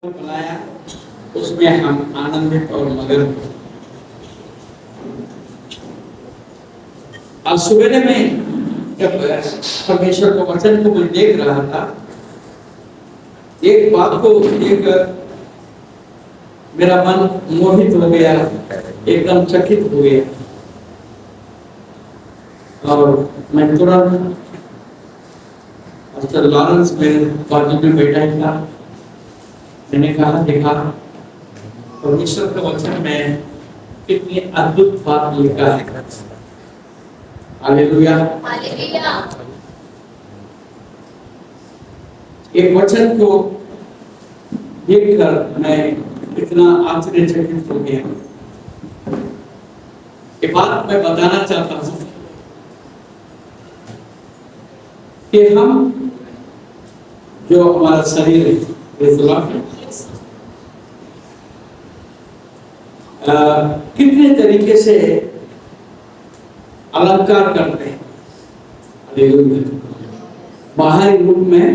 बनाया उसमें हम आनंदित और मगन। आज सवेरे में जब परमेश्वर को वचन को मैं देख रहा था, एक बात को देखकर मेरा मन मोहित हो गया, एकदम चकित हो गया। और मैं तुरंत पास्टर लॉरेंस मेरे बाजू में बैठा ही था। मैंने कहा, देखा परमेश्वर के वचन में कितनी अद्भुत बात लिखा है। हालेलुया। एक वचन को देखकर मैं इतना आश्चर्यचकित हो गया। एक बात मैं बताना चाहता हूँ कि हम जो हमारा शरीर है, कितने तरीके से अलंकार करते हैं। बाहरी रूप में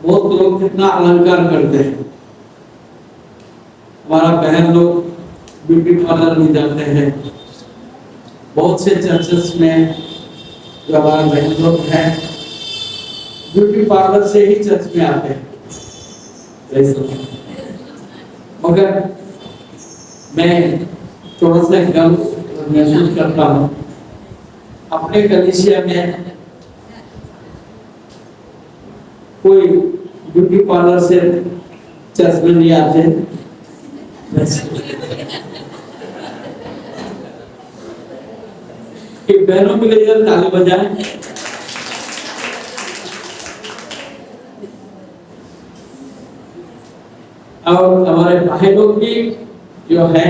बहुत लोग कितना अलंकार करते हैं। हमारा बहन लोग ब्यूटी पार्लर में जाते हैं। बहुत से चर्चेस में जो हमारे बहन लोग हैं ब्यूटी पार्लर से ही चर्च में आते हैं। मगर मैं थोड़ा सा गर्व महसूस करता हूँ अपने कलीसिया में कोई ब्यूटी पार्लर से चर्च में नहीं आते। कि बहनों के लिए जब ताली बजाएं। और हमारे भाई लोग भी जो है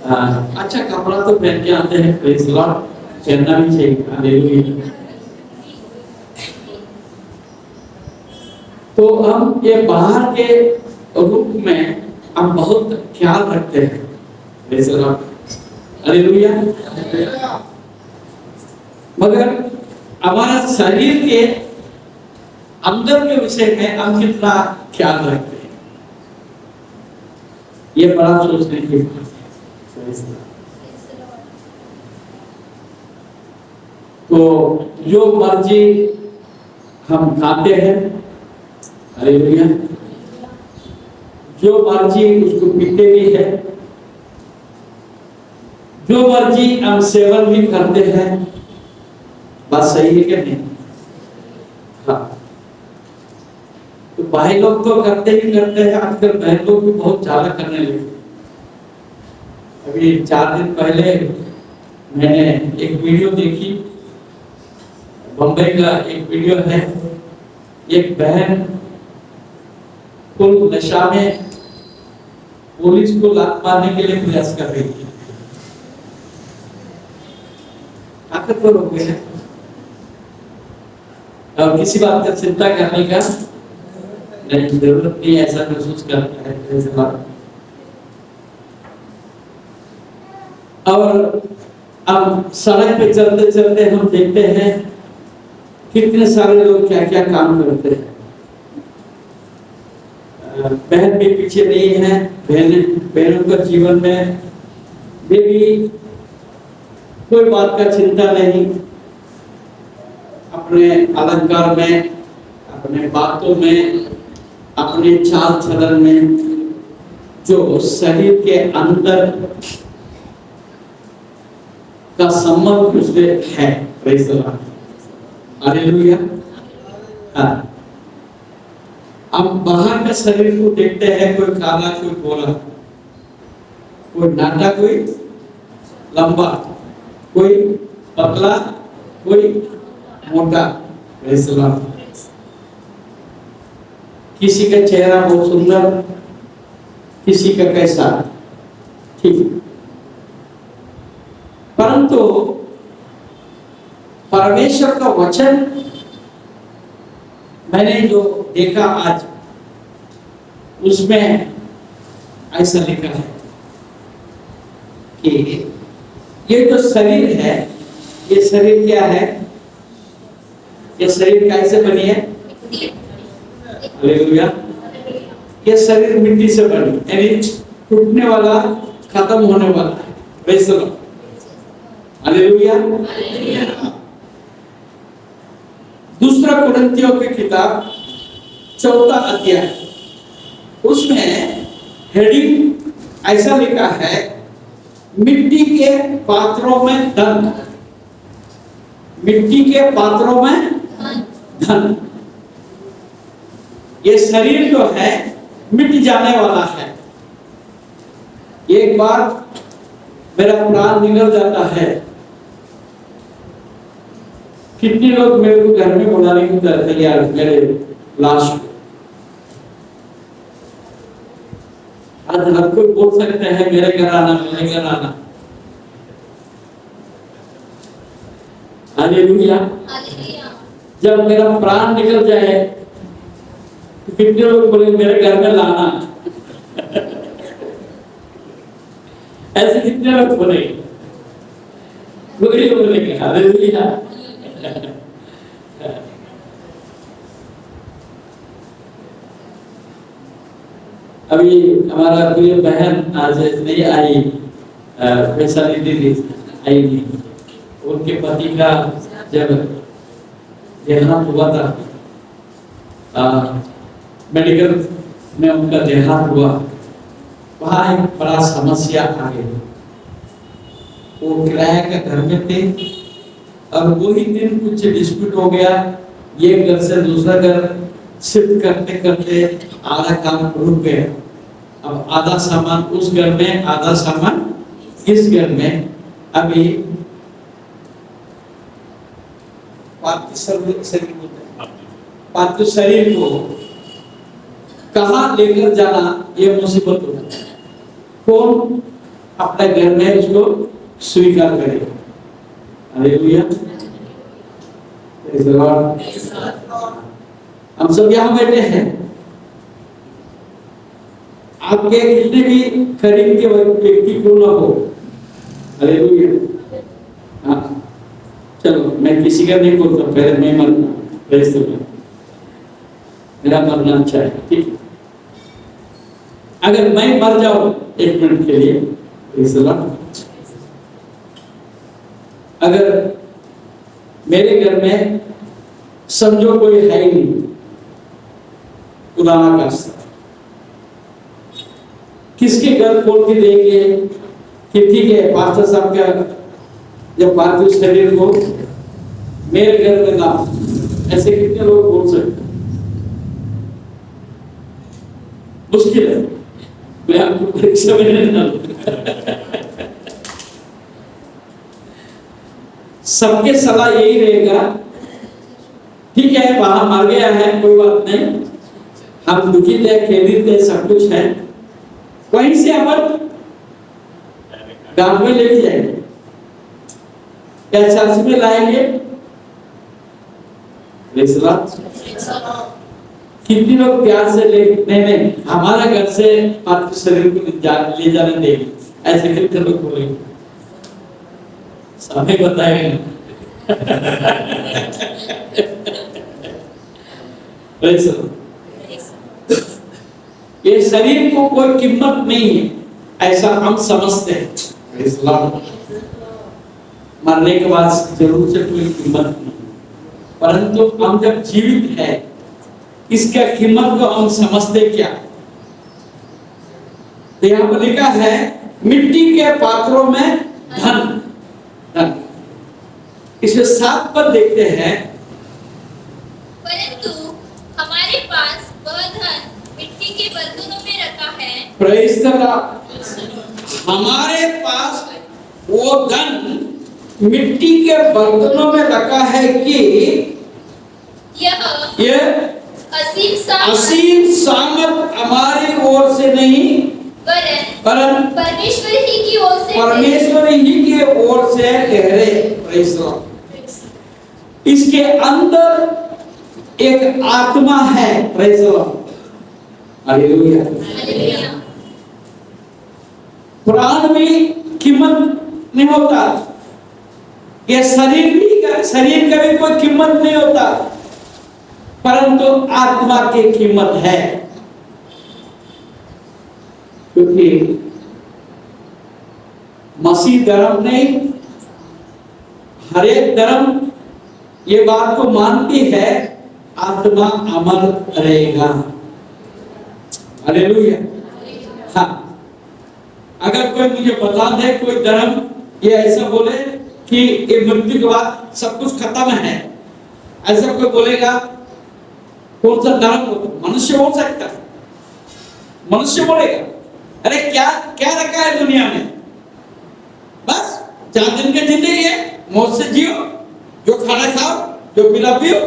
अच्छा कपड़ा तो पहन के आते हैं, प्रेज़ लॉर्ड, पहनना भी चाहिए। हालेलुया। तो हम ये बाहर के रूप में हम बहुत ख्याल रखते हैं, प्रेज़ लॉर्ड, हालेलुया। मगर हमारा शरीर के अंदर के विषय में हम कितना ख्याल रखते हैं, ये बड़ा सोचने की बात है। तो जो मर्जी हम खाते हैं, हालेलुया, जो मर्जी उसको पीते भी है, जो मर्जी हम सेवन भी करते हैं, बात सही है क्या नहीं? हाँ, तो भाई लोग तो करते ही करते हैं। आजकल बहन लोग भी बहुत ज्यादा करने लगे। अभी 4 दिन पहले मैंने एक वीडियो देखी, बम्बई का एक वीडियो है। एक बहन फुल नशा में पुलिस को लात मारने के लिए प्रयास कर रही थी। ताकतवर हो गए हैं और किसी बात का चिंता करने का नहीं, जरूरत नहीं, ऐसा महसूस करता है। और अब सड़क पे चलते चलते हम देखते हैं कितने सारे लोग क्या क्या काम करते हैं। बहन भी पीछे नहीं है। बहनों का जीवन में वे भी कोई बात का चिंता नहीं, अपने अलंकार में, अपने बातों में, अपने चाल चलन में, जो शरीर के अंदर का संबंध उसमें है। Praise the Lord, hallelujah. हाँ, हम बाहर का शरीर को देखते हैं, कोई काला, कोई गोरा, कोई नाटा, कोई लंबा, कोई पतला, कोई मोटा। Praise the Lord. किसी का चेहरा बहुत सुंदर, किसी का कैसा, ठीक। परंतु परमेश्वर का वचन मैंने जो देखा आज, उसमें ऐसा लिखा है कि ये जो शरीर है, ये शरीर क्या है? ये शरीर कैसे बनी है? हालेलुया। ये शरीर मिट्टी से बनी, यानी टूटने वाला, खत्म होने वाला है। Praise the Lord, hallelujah. दूसरा कुरिन्थियों की किताब 4वां अध्याय, उसमें हेडिंग ऐसा लिखा है, मिट्टी के पात्रों में धन। मिट्टी के पात्रों में धन। ये शरीर जो है मिट जाने वाला है। एक बार मेरा प्राण निकल जाता है, कितने लोग मेरे को घर में बुलाने को तैयार मेरे लाश को। आज हर कोई बोल सकते हैं मेरे घर आना, मेरे घर आना। हालेलुया। जब मेरा प्राण निकल जाए तो कितने लोग बोले मेरे घर में लाना। ऐसे कितने लोग बोलेंगे? कोई बोलेंगे हालेलुया। अभी हमारा कोई बहन आज नहीं आई, वैशाली दीदी आई नहीं। उनके पति का जब देहांत हुआ था, मेडिकल में उनका देहांत हुआ, वहाँ एक बड़ा समस्या आ गई। वो किराए के घर में थे और वही दिन कुछ डिस्प्यूट हो गया। ये घर से दूसरा घर शिफ्ट करते करते आधा काम रुक गया। अब आधा सामान उस घर में, आधा सामान इस घर में। अभी पार्थिव शरीर को कहाँ लेकर जाना ये मुसीबत होता है। कौन अपने घर में उसको स्वीकार करेगा? हालेलुया। Praise the Lord. हम सब यहाँ बैठे हैं, आपके कितने भी करीब के व्यक्ति क्यों ना हो। हालेलुया। हाँ, चलो मैं किसी का नहीं बोलता, पहले मैं मरना। Praise the Lord. मेरा मरना अच्छा है, ठीक है। अगर मैं मर जाऊं एक मिनट के लिए, प्रेज़ द लॉर्ड, अगर मेरे घर में समझो कोई है ही नहीं, खुदाना का किसके घर खोल के देंगे कि ठीक है पास्टर साहब का जब पार्थिव शरीर को मेरे घर में ला। ऐसे कितने लोग बोल सकते? मुश्किल है। मैं आपको परीक्षा में नहीं डालूंगा। सबके सलाह यही रहेगा, ठीक है वहां मर गया है कोई बात नहीं, हम दुखित है, खेदित है, सब कुछ है, वहीं से अपन गांव में लेके जाएंगे या चर्च में लाएंगे। कितने लोग प्यार से ले नहीं हमारा घर से पार्थिव शरीर को ले जाने देंगे, ऐसे कितने लोग बोलेंगे? समय बताएगा। ये शरीर को कोई कीमत नहीं है, ऐसा हम समझते हैं। मरने के बाद जरूर से कोई कीमत नहीं, परंतु हम जब जीवित है इसका कीमत को हम समझते क्या? तो यहाँ पर लिखा है मिट्टी के पात्रों में धन। धन इसे 7 पर देखते हैं। परंतु हमारे पास वह धन मिट्टी के बर्तनों में रखा है। Praise the Lord. हमारे पास वो धन मिट्टी के बर्तनों में रखा है कि यह असीम सामर्थ हमारी ओर से नहीं, परम परमेश्वर ही की ओर से, परमेश्वर ही की ओर से ठहरे। Praise the Lord. इसके अंदर एक आत्मा है। Praise the Lord. हालेलुया। प्राण में कीमत नहीं होता, ये शरीर का भी कोई कीमत नहीं होता, परंतु आत्मा की कीमत है। क्योंकि मसीह धर्म नहीं, हर एक धर्म ये बात को मानती है आत्मा अमर रहेगा। हालेलुया। हाँ, अगर कोई मुझे बता दे कोई धर्म ये ऐसा बोले कि ये मृत्यु के बाद सब कुछ खत्म है, ऐसा कोई बोलेगा, कौन सा धर्म होता? मनुष्य बोल सकता है, मनुष्य बोलेगा अरे क्या क्या रखा है दुनिया में, बस 4 दिन की जिंदगी है, मौज से जियो, जो खाना खाओ, जो पीना पियो,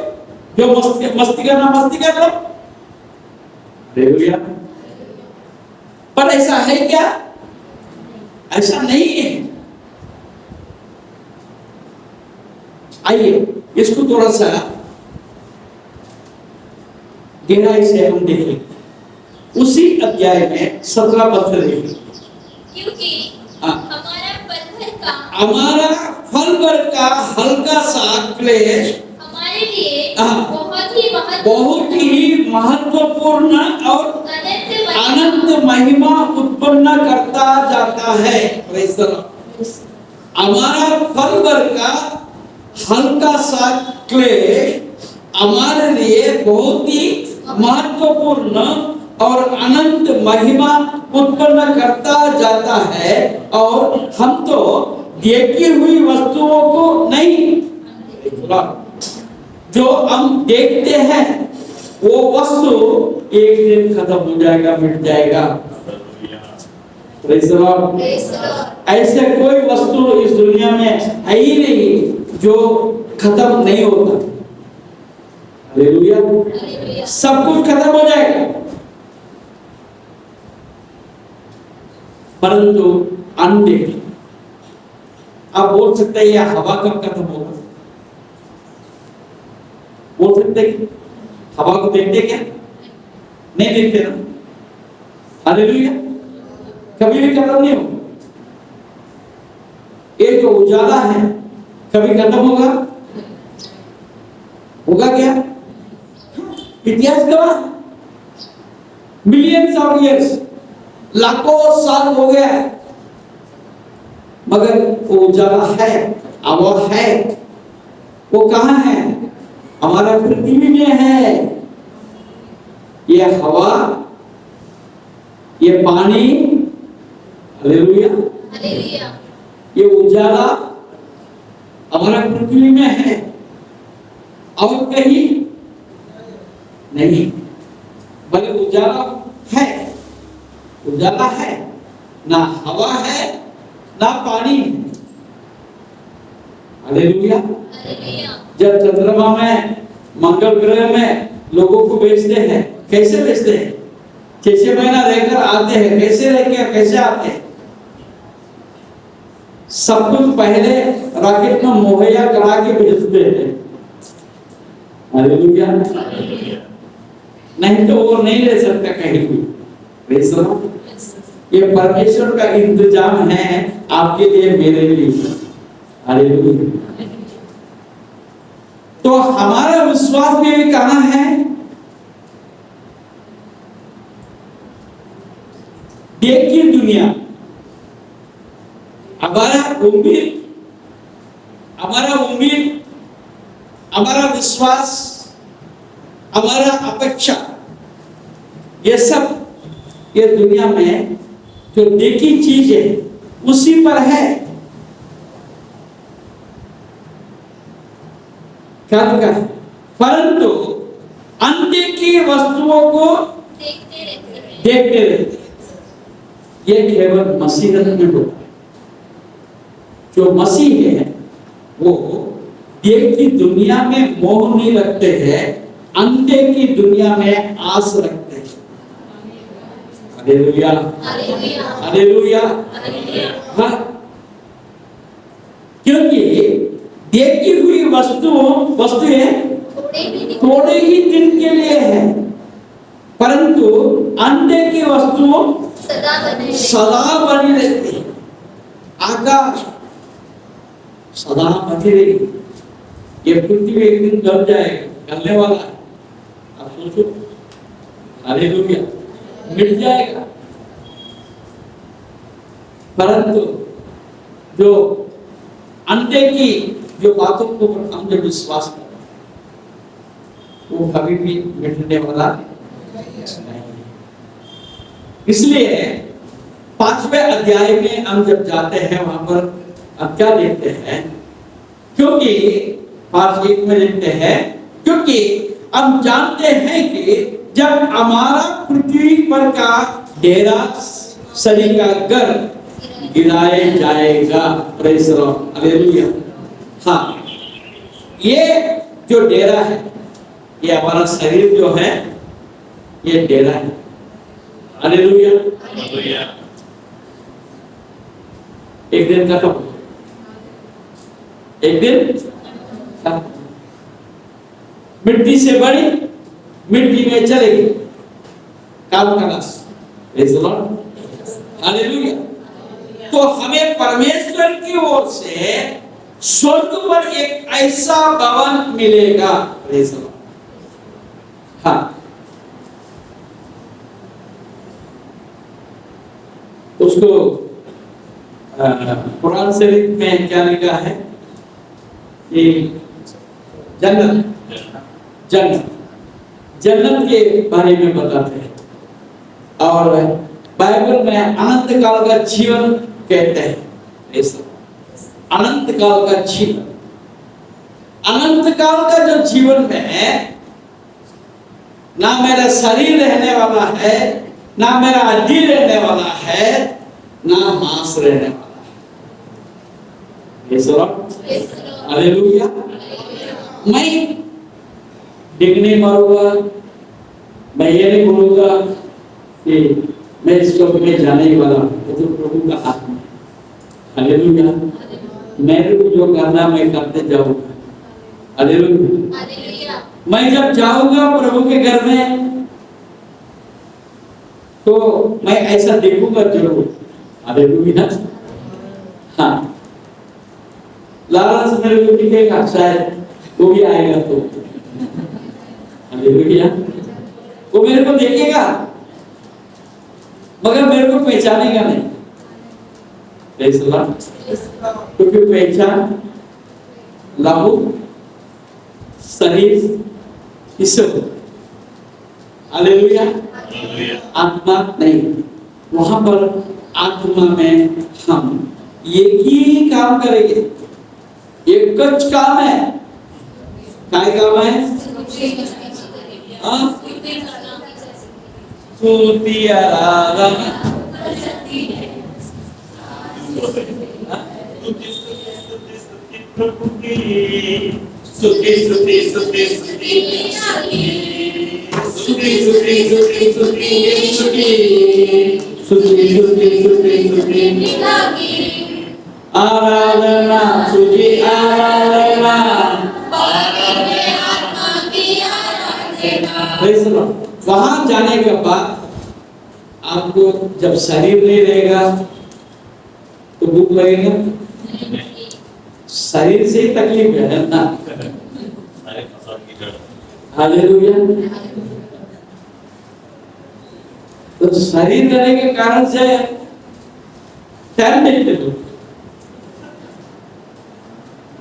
जो मस्ती करना मस्ती कर लो। हालेलुया। पर ऐसा है क्या? ऐसा नहीं है। आइए इसको थोड़ा सा गहराई से हम देखें। उसी अध्याय में 17 पद से देखें। क्योंकि हमारा फल भर का हल्का सा क्लेश हमारे लिए बहुत ही महत्वपूर्ण और अनंत महिमा उत्पन्न करता जाता है। हमारा फल भर का हल्का सा क्लेश हमारे लिए बहुत ही महत्वपूर्ण और अनंत महिमा उत्पन्न करता जाता है, और हम तो देखी हुई वस्तुओं को नहीं, जो हम देखते हैं वो वस्तु एक दिन खत्म हो जाएगा, मिट जाएगा। ऐसे कोई वस्तु इस दुनिया में है ही नहीं जो खत्म नहीं होता। हालेलुया। सब कुछ खत्म हो जाएगा, परंतु अनदेखी। आप बोल सकते हैं यह हवा कब खत्म होगा? बोल सकते हैं हवा को देखते क्या? नहीं देखते ना। हालेलुया। कभी भी खत्म नहीं होगा। एक जो उजाला है कभी खत्म होगा? होगा क्या? इतिहास गवाह, मिलियंस ऑफ इयर्स, लाखों साल हो गया, मगर वो उजाला है, हवा है, वो कहां है? हमारा पृथ्वी में है। ये हवा, ये पानी, हालेलुया, हालेलुया, ये उजाला हमारा पृथ्वी में है, और कहीं नहीं। भले उजाला है, उजाला है, ना हवा है ना पानी। हालेलुया। जब चंद्रमा में, मंगल ग्रह में लोगों को भेजते हैं, कैसे भेजते हैं? 6 महीना रहकर आते हैं। कैसे रहकर कैसे आते हैं? सब कुछ पहले रॉकेट में मुहैया करा के भेजते हैं। हालेलुया। नहीं तो वो नहीं ले सकता कहीं भी। ये परमेश्वर का इंतजाम है आपके लिए, मेरे लिए। हालेलुया। तो हमारा विश्वास में भी कहां है? देखिए दुनिया, हमारा उम्मीद, हमारा विश्वास, हमारा अपेक्षा, ये सब ये दुनिया में जो देखी चीज है उसी पर है। क्या लिखा है? परंतु अनदेखी वस्तुओं को देखते रहते। ये केवल मसीहत में होता है। जो मसीह है वो देखी दुनिया में मोह नहीं रखते हैं, अनदेखी दुनिया में आस रखते हैं। Hallelujah, hallelujah. हाँ, क्योंकि देखी हुई वस्तुएं थोड़े ही दिन के लिए है, परंतु अनदेखी वस्तुओं सदा बनी रहती है। आकाश सदा बनी रहेगी। ये पृथ्वी एक दिन गल जाएगा, गलने वाला है। आप सोचो, हालेलुया, मिट जाएगा। परंतु जो अंडे की जो बातों को हम जो विश्वास करते हैं वो कभी भी मिटने वाला नहीं। इसलिए 5वें अध्याय में हम जब जाते हैं वहां पर हम क्या देखते हैं, क्योंकि 5:1 में लिखते हैं, क्योंकि हम जानते हैं कि जब हमारा पृथ्वी पर का डेरा सड़ी का घर गिराया जाएगा, प्रेज़ द लॉर्ड, हालेलुया। हाँ, ये जो डेरा है, ये हमारा शरीर जो है, ये डेरा है, हालेलुया। एक दिन खत्म, एक दिन खत्म। मिट्टी से बड़ी मिट्टी में चलेगी, काम का नाश, प्रेज़ द लॉर्ड, हालेलुया। तो हमें परमेश्वर की ओर से स्वर्ग पर एक ऐसा भवन मिलेगा, प्रेज़ द लॉर्ड। हाँ, उसको कुरान शरीफ में क्या लिखा है कि जन्नत जन्नत जन्नत के बारे में बताते हैं, और बाइबल में अनंत काल का जीवन कहते हैं। ऐसा अनंत काल का जीवन, अनंत काल का जो जीवन में ना मेरा शरीर रहने वाला है, ना मेरा हड्डी रहने वाला है, ना मांस रहने वाला है। हालेलुया। मैं डिग नहीं मारूंगा, मैं ये नहीं बोलूंगा कि मैं इसको में जाने ही वाला, वो तो प्रभु का आत्मा है, हालेलुया। मेरे को जो करना मैं करते जाऊंगा, हालेलुया। मैं जब जाऊंगा प्रभु के घर में तो मैं ऐसा देखूंगा जरूर, हालेलुया। हाँ, लालच मेरे को दिखेगा, शायद वो भी आएगा तो, हालेलुया। वो मेरे को देखेगा मगर मेरे को पहचानेगा नहीं, प्रेज़ द लॉर्ड, क्योंकि पहचान लहू शरीर ईश्वर, हालेलुया, आत्मा नहीं। वहां पर आत्मा में हम एक ही काम करेंगे, एक कच काम है, काय काम है, स्तुति आराधना, प्रभु की स्तुति स्तुति स्तुति स्तुति स्तुति स्तुति स्तुति स्तुति स्तुति स्तुति आराधना, स्तुति आराधना, प्रेज़ द लॉर्ड। वहां जाने के बाद आपको जब शरीर नहीं रहेगा तो भूख लगेगा, शरीर से ही तकलीफ है ना, हालेलुया। तो शरीर रहने के कारण से टाइम नहीं देते,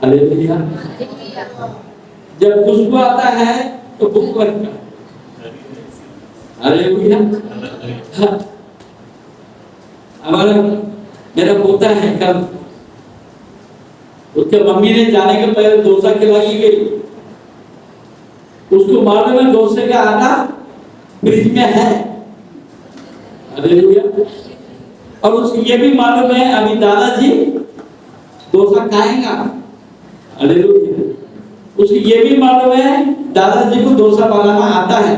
हालेलुया। जब खुशबू आता है तो भूख लगता है, हालेलुया। हमारा मेरा पोता है, कल उसके मम्मी ने जाने के पहले डोसा खिलाई गई, उसको मालूम है डोसे का आटा फ्रिज में है, हालेलुया। और उसको ये भी मालूम है अभी दादाजी डोसा खाएगा, हालेलुया। उसको ये भी मालूम है दादाजी को डोसा बनाना आता है,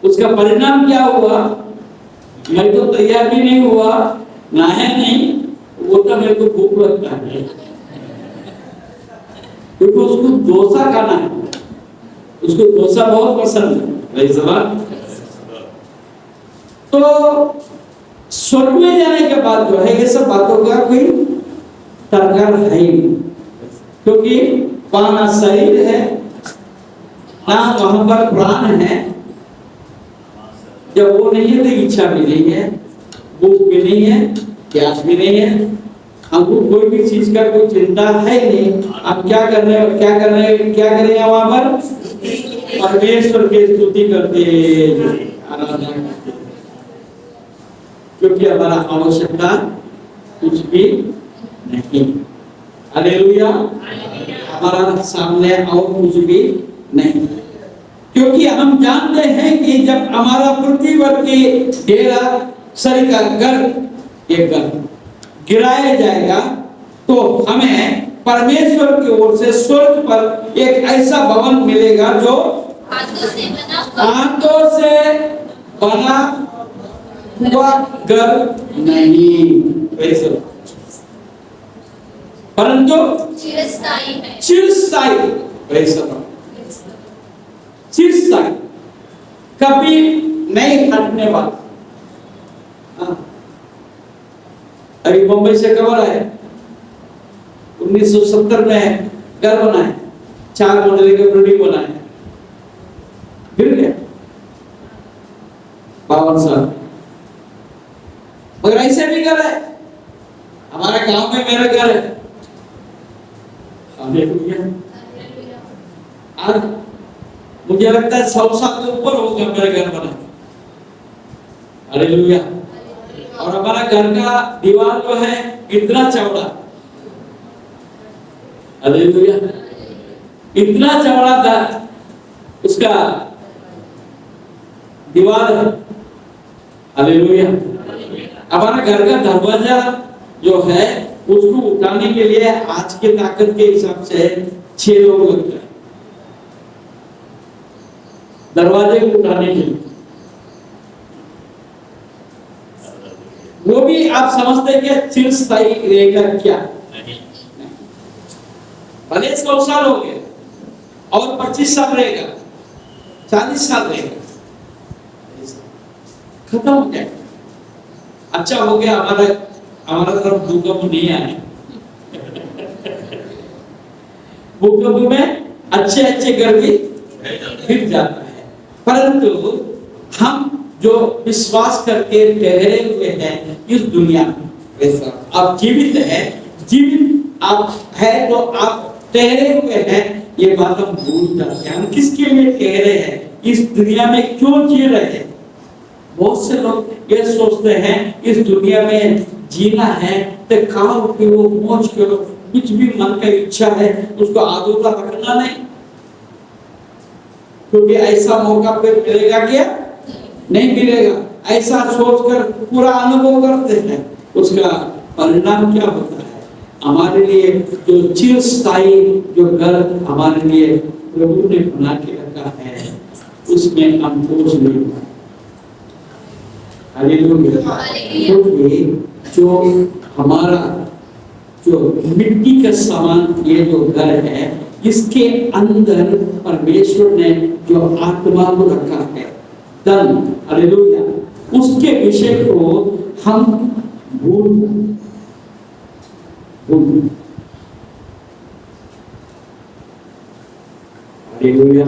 उसका परिणाम क्या हुआ, मैं तो तैयार भी नहीं हुआ, नहाया नहीं, वो तो मेरे को भूख लगता है, क्योंकि उसको डोसा खाना है, उसको डोसा बहुत पसंद है। तो स्वर्ग में जाने के बाद जो है ये सब बातों का कोई दरकार है ही नहीं, क्योंकि वहां ना शरीर है, ना वहां पर प्राण है, जब वो नहीं है तो इच्छा भी नहीं है, भूख भी नहीं है, प्यास भी नहीं है, हमको कोई भी चीज का कोई चिंता है नहीं। हम क्या कर रहे हैं, क्या करें वहां पर? परमेश्वर की स्तुति करते, आराधना करते, क्योंकि हमारा आवश्यकता कुछ भी नहीं। हालेलुया। हमारा सामने और कुछ भी नहीं, क्योंकि हम जानते हैं कि जब हमारा पृथ्वी पर के डेरा शरीर का घर गिराया जाएगा तो हमें परमेश्वर की ओर से स्वर्ग पर एक ऐसा भवन मिलेगा जो हाथों से बना हुआ घर नहीं, परंतु चिरस्थायी, कभी नहीं हटने वाला। अभी मुंबई से खबर आया, 1970 में घर बना है, 4 मंजिले का बिल्डिंग बना है, गिर गया 52 साल। मगर ऐसे भी घर है, हमारे गांव में मेरा घर है। आज मुझे लगता है 100 साल के ऊपर हो गया मेरा घर बना। हालेलुया। और हमारा घर का दीवार जो है इतना चौड़ा, हालेलुया, इतना चौड़ा था उसका दीवार है। हालेलुया। हमारा घर का दरवाजा जो है उसको उठाने के लिए आज के ताकत के हिसाब से 6 लोग लगते हैं दरवाजे को उठाने के लिए। वो भी आप समझते हैं कि चिरस्थायी रहेगा क्या? भले 100 साल हो गए और 25 साल रहेगा, 40 साल रहेगा, खत्म हो गया। अच्छा हो गया हमारा तरफ भूकंप नहीं आए। भूकंप में अच्छे घर भी गिर जाता है, परंतु हम जो विश्वास करके ठहरे हुए हैं इस दुनिया में, आप जीवित है, जीवित आप है तो आप ठहरे हुए हैं, ये बात हम भूल जाते हैं। हम किसके लिए ठहरे हैं, इस दुनिया में क्यों जी रहे हैं? बहुत से लोग ये सोचते हैं इस दुनिया में जीना है तो खाओ पियो मौज करो, कुछ भी मन का इच्छा है उसको आदोता रखना नहीं, क्योंकि ऐसा मौका फिर मिलेगा क्या? नहीं मिलेगा। ऐसा सोचकर पूरा अनुभव करते हैं, उसका परिणाम क्या होता है? हमारे लिए जो चिरस्थायी जो घर हमारे लिए प्रभु ने बना के रखा है उसमें हम बोझ नहीं पाए। हालेलुया। क्योंकि जो हमारा जो मिट्टी का समान ये जो घर है इसके अंदर परमेश्वर ने जो आत्मा को रखा है, धन, हालेलुया, उसके विषय को हम भूल हालेलुया।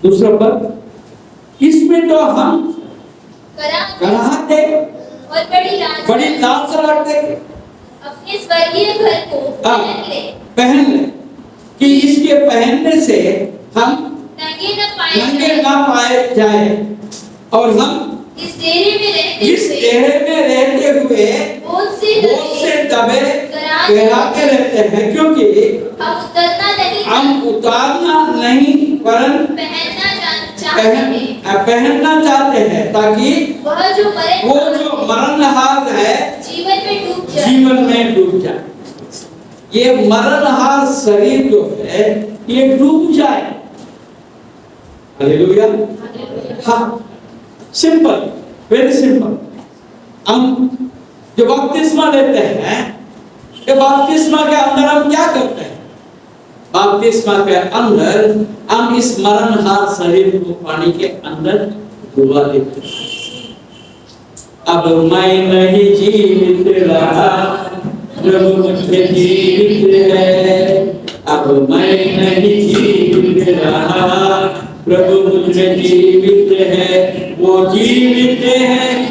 दूसरा पद, इसमें तो हम कराहते और बड़ी लालसा रखते अपने स्वर्गीय घर को पहन ले कि इसके पहनने से हम नंगे ना पाए जाए और हम इस डेरे में रहते हुए बहुत से दबे गहराते रहते हैं, क्योंकि हम उतारना नहीं वरन पहनना चाहते हैं, ताकि वो जो मरणहार है जीवन में डूब जाए। ये मरणहार शरीर जो है ये डूब जाए। हालेलुया। हाँ, सिंपल, वेरी सिंपल। हम जो बपतिस्मा लेते हैं, ये बपतिस्मा के अंदर हम क्या करते हैं? बपतिस्मा के अंदर हम इस मरणहार शरीर को पानी के अंदर डुबा देते हैं। अब मैं नहीं जीवित रहा, प्रभु मुझे जीवित है। अब मैं नहीं जीवित रहा, प्रभु मुझ में जीवित है, वो जीवित है,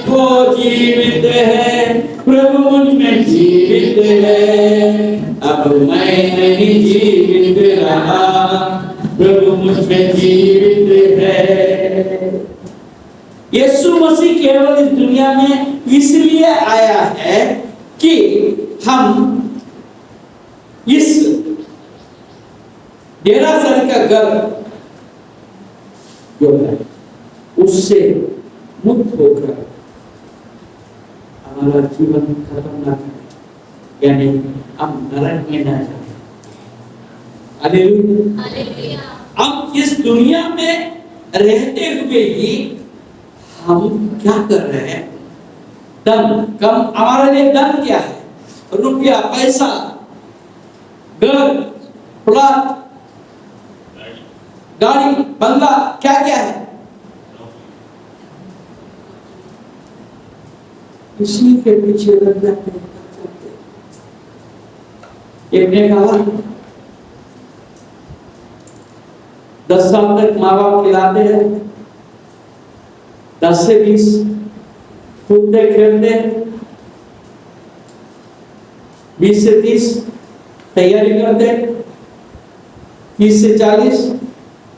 वो जीवित है, प्रभु मुझ में जीवित है। अब मैं नहीं जीवित रहा, प्रभु मुझ में जीवित है। यीशु मसीह केवल इस दुनिया में इसलिए आया है कि हम इस डेरासर का घर जो है उससे मुक्त होकर हमारा जीवन खत्म ना करें, यानी हम नरक में ना जाए। हालेलुया। हम इस दुनिया में रहते हुए ही हम क्या कर रहे हैं? धन कम, हमारे लिए धन क्या है? रुपया, पैसा, घर, प्लॉट, गाड़ी, बंगला, क्या क्या है? इसी के पीछे लग जाते हैं। एक ने कहा 10 साल तक माँ बाप खिलाते हैं, 10 से 20 कूदते खेलते, 20 से 30 तैयारी करते, 30 से 40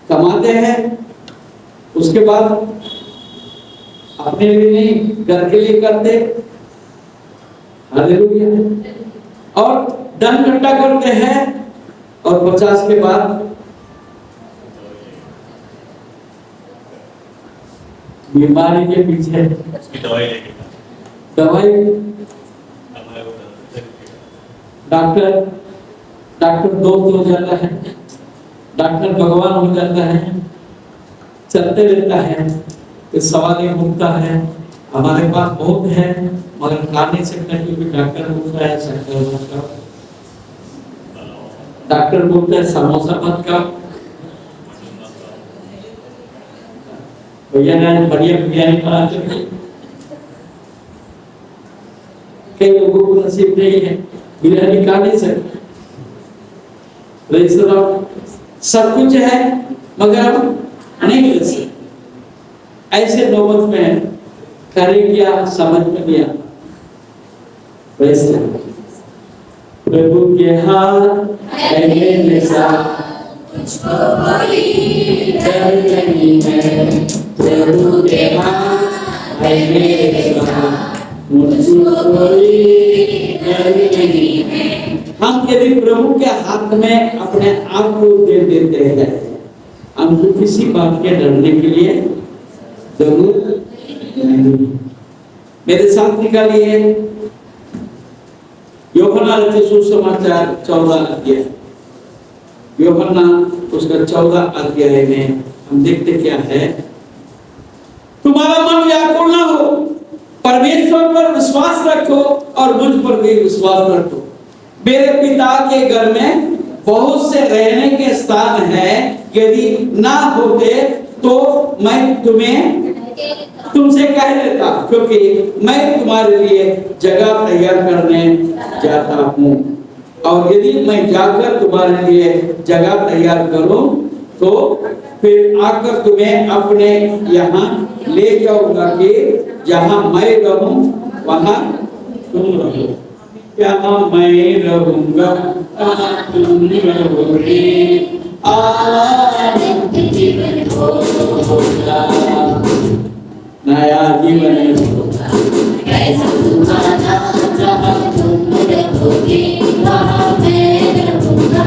कमाते हैं, उसके बाद अपने लिए नहीं घर के लिए करते। हालेलुया। और धन इकट्ठा करते हैं और 50 के बाद बीमारी के पीछे दवाई, डॉक्टर दोस्त हो जाता है, डॉक्टर भगवान हो जाता है, चलते रहता है। तो सवाल ये उठता है, हमारे पास बहुत है मगर खा नहीं सकता क्योंकि डॉक्टर बोलता है शक्कर मत खाओ, डॉक्टर बोलता है समोसा मत खाओ, भैया ने बढ़िया बिरयानी बना के, कई लोगों को नसीब नहीं है, बिरयानी खा नहीं सकते। सब कुछ है मगर हम नहीं कर सकते। ऐसे नौबत में करें क्या समझ में नहीं आता। वैसे प्रभु के हाथ है मेरे साथ, मुझको कोई डर नहीं है, प्रभु के हाथ है मेरे साथ, मुझको कोई डर नहीं है। हम यदि प्रभु के हाथ में अपने आप को दे देते हैं, हमको किसी बात के डरने के लिए जरूरत नहीं। मेरे साथ निकालिए यूहन्ना रचित सुसमाचार 14 अध्याय, यूहन्ना उसका 14 अध्याय में हम देखते क्या है। तुम्हारा मन व्याकुल ना हो, परमेश्वर पर विश्वास रखो और मुझ पर भी विश्वास रखो। मेरे पिता के घर में बहुत से रहने के स्थान है, यदि ना होते तो मैं तुमसे कह देता, क्योंकि मैं तुम्हारे लिए जगह तैयार करने जाता हूँ। और यदि मैं जाकर तुम्हारे लिए जगह तैयार करूं तो फिर आकर तुम्हें अपने यहाँ ले जाऊंगा कि जहाँ मैं रहूं वहाँ तुम रहो। यहाँ मैं रहूंगा तुम रहोगे, आनंद जीवन होगा, नया जीवन होगा। कैसा सुहाना जहाँ तुम रहोगे, वहाँ मैं रहूंगा,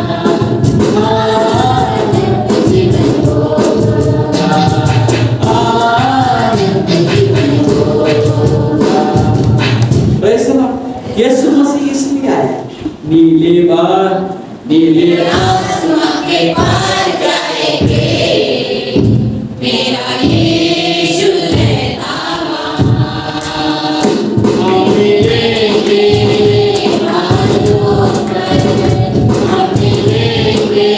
आनंद जीवन होगा, आनंद जीवन होगा। यीशु मसीह इसलिए आया, नीले आसमां के पार जाएंगे, मेरा यीशु रहता वहाँ। हम मिलेंगे हाथ धोकर, हम मिलेंगे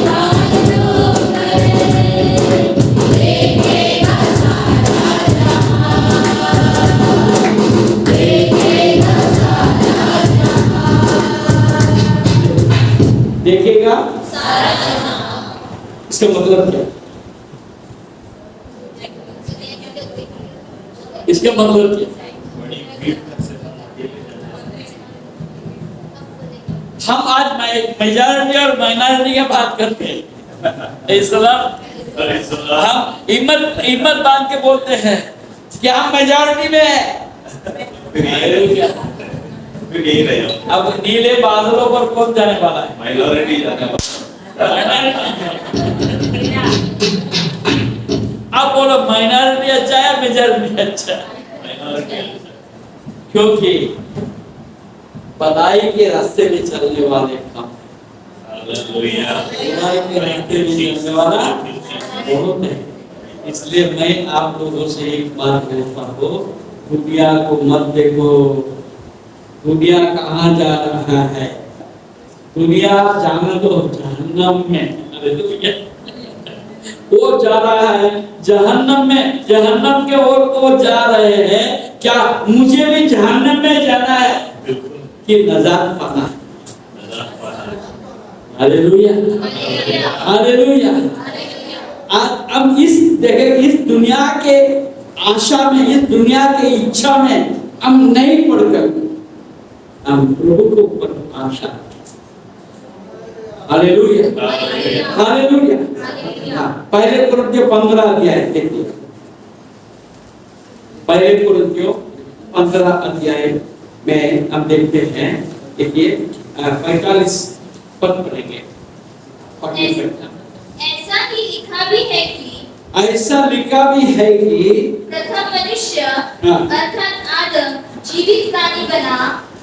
हाथ धोकर, देखेगा सारा जहां, देखेगा सारा जहां। देखेगा इसका मतलब क्या? इसका मतलब क्या? हम आज मेजॉरिटी और माइनॉरिटी की बात करते हैं। हम हिम्मत बांध के बोलते हैं कि हम मेजॉरिटी में है। अब नीले बादलों पर कौन जाने वाला है? माइनॉरिटी जाने वाला। आप बोलो माइनॉरिटी अच्छा है मेजॉरिटी अच्छा है? क्योंकि भलाई के रास्ते में चलने वाले हम, भलाई के रास्ते में चलने वाला बहुत है। इसलिए मैं आप लोगों से एक बात कहता हूँ, दुनिया को मत देखो। दुनिया कहाँ जा रहा है? दुनिया जाने दो जहन्नम में। हालेलुया। वो जा रहा है जहन्नम में, जहन्नम के ओर वो जा रहे हैं। क्या मुझे भी जहन्नम में जाना है कि नजात पाना है? Hallelujah, hallelujah. अब इस दुनिया के आशा में, इस दुनिया के इच्छा में हम नहीं पढ़कर हम प्रभु को ऊपर आशा। Hallelujah, hallelujah. पहले कुरिन्थियों 15 अध्याय देखिए। पहले कुरिन्थियों 15 अध्याय में हम देखते हैं, देखिए 45 पद पढ़ेंगे। ऐसा ही लिखा भी है कि, ऐसा लिखा भी है कि प्रथम मनुष्य अर्थात आदम जीवित प्राणी बना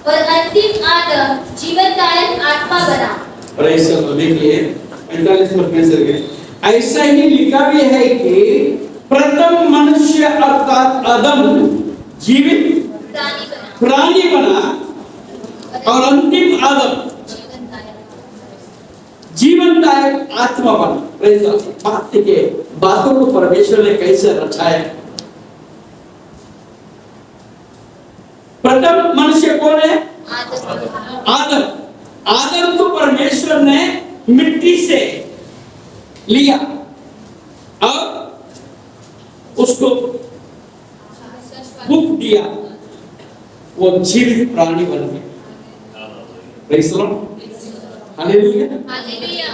और अंतिम आदम जीवनदायक आत्मा बना। Praise the Lord. देखिए 45 पद में से ऐसा ही लिखा भी है कि प्रथम मनुष्य अर्थात आदम जीवित प्राणी बना और अंतिम आदम जीवनदायक आत्मा बना। Praise the Lord. बात के बातों को परमेश्वर ने कैसे रचाया? प्रथम मनुष्य कौन है? आदम। आदम को परमेश्वर ने मिट्टी से लिया और उसको फूंक दिया, वो जीवित प्राणी बन गया। Praise the Lord. Hallelujah, hallelujah.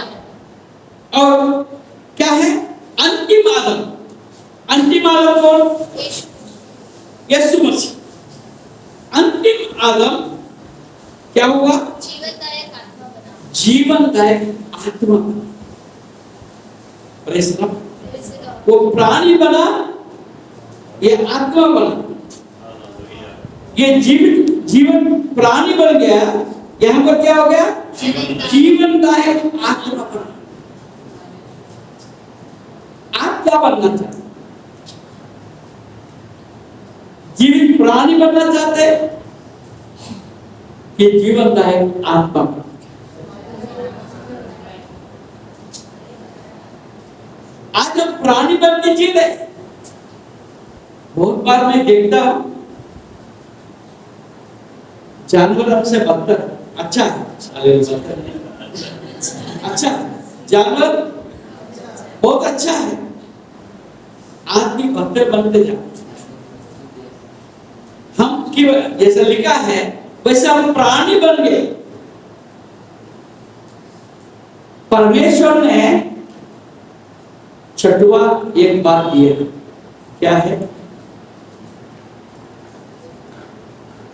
और क्या है? अंतिम आदम। अंतिम आदम कौन? यीशु मसीह। अंतिम आदम क्या हुआ? जीवनदायक आत्मा बना। जीवनदायक आत्मा। Praise the Lord. वो प्राणी बना, ये आत्मा बना, ये जीवन प्राणी बन गया। यहाँ पर क्या हो गया? जीवनदायक आत्मा बना। आप क्या बनना चाहते? जीवित प्राणी बनना चाहते कि जीवनदायक आत्मा? आज हम प्राणी बन के जी रहे। बहुत बार मैं देखता हूं जानवर हमसे बदतर अच्छा है। अच्छा, जानवर बहुत अच्छा है, आदमी बदतर बनते जाते। हम की जैसा लिखा है वैसे हम प्राणी बन गए। परमेश्वर ने छठवा एक बात दी है। क्या है?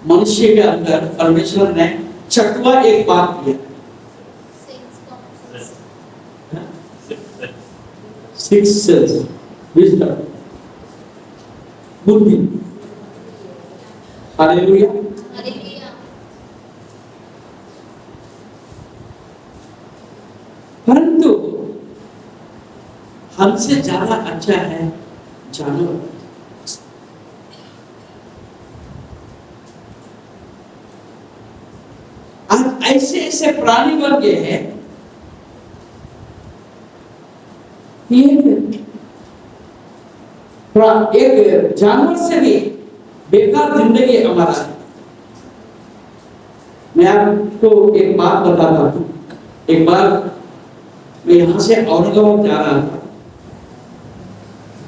मनुष्य के अंदर परमेश्वर ने छठवा एक बात दिया। सिक्स सेंस, विजडम, बुद्धि। हालेलुया। हालेलुया। परंतु हमसे ज्यादा अच्छा है जानवर। आज ऐसे ऐसे प्राणी बन गए हैं, एक जानवर से भी बेकार जिंदगी हमारा है। मैं आपको एक बात बताता हूँ। एक बार मैं यहाँ से औरंगाबाद जा रहा था,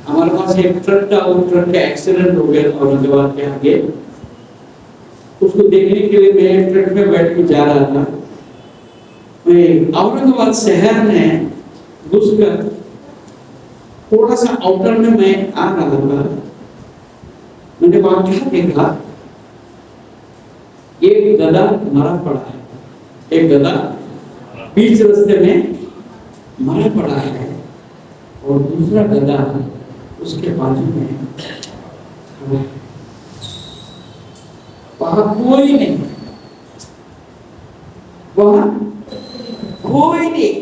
हमारे पास एक ट्रक था, वो ट्रक का एक्सीडेंट हो गया औरंगाबाद के आगे। उसको देखने के लिए मैं ट्रक में बैठ के जा रहा था। मैं औरंगाबाद शहर में घुसकर थोड़ा सा आउटर में मैं आ रहा था, मैंने वहां क्या देखा, एक गधा मरा पड़ा है, एक गधा बीच रास्ते में मरा पड़ा है और दूसरा गधा उसके बाजू में खड़ा है। वहां कोई नहीं, वहां कोई नहीं।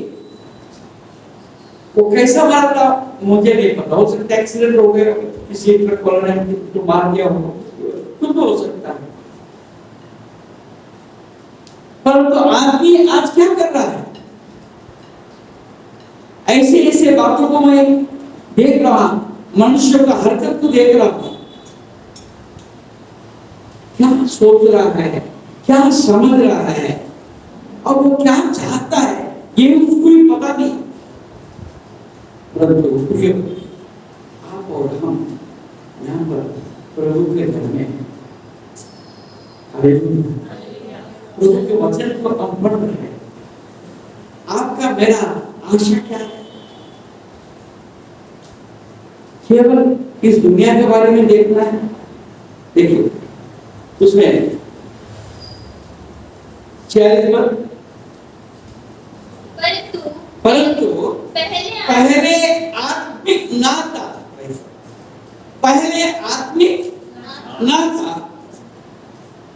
वो कैसा मारा था मुझे नहीं पता, हो सकता है एक्सीडेंट हो गया, किसी ट्रक वाले ने तो मार दिया हो, कुछ हो सकता है। परंतु आदमी आज क्या कर रहा है, ऐसे ऐसे बातों को मैं देख रहा, मनुष्य का हरकत को देख रहा हूं, क्या सोच रहा है, क्या समझ रहा है और वो क्या चाहता है, ये उसको ही पता नहीं। परंतु आप और हम यहाँ पर प्रभु के घर में हैं। प्रभु के वचन को हम पढ़ रहे हैं। आपका मेरा आशा क्या है? केवल इस दुनिया के बारे में देखना है? देखिए उसमें 40 परंतु पहले आत्मिक नाता, पहले आत्मिक नाता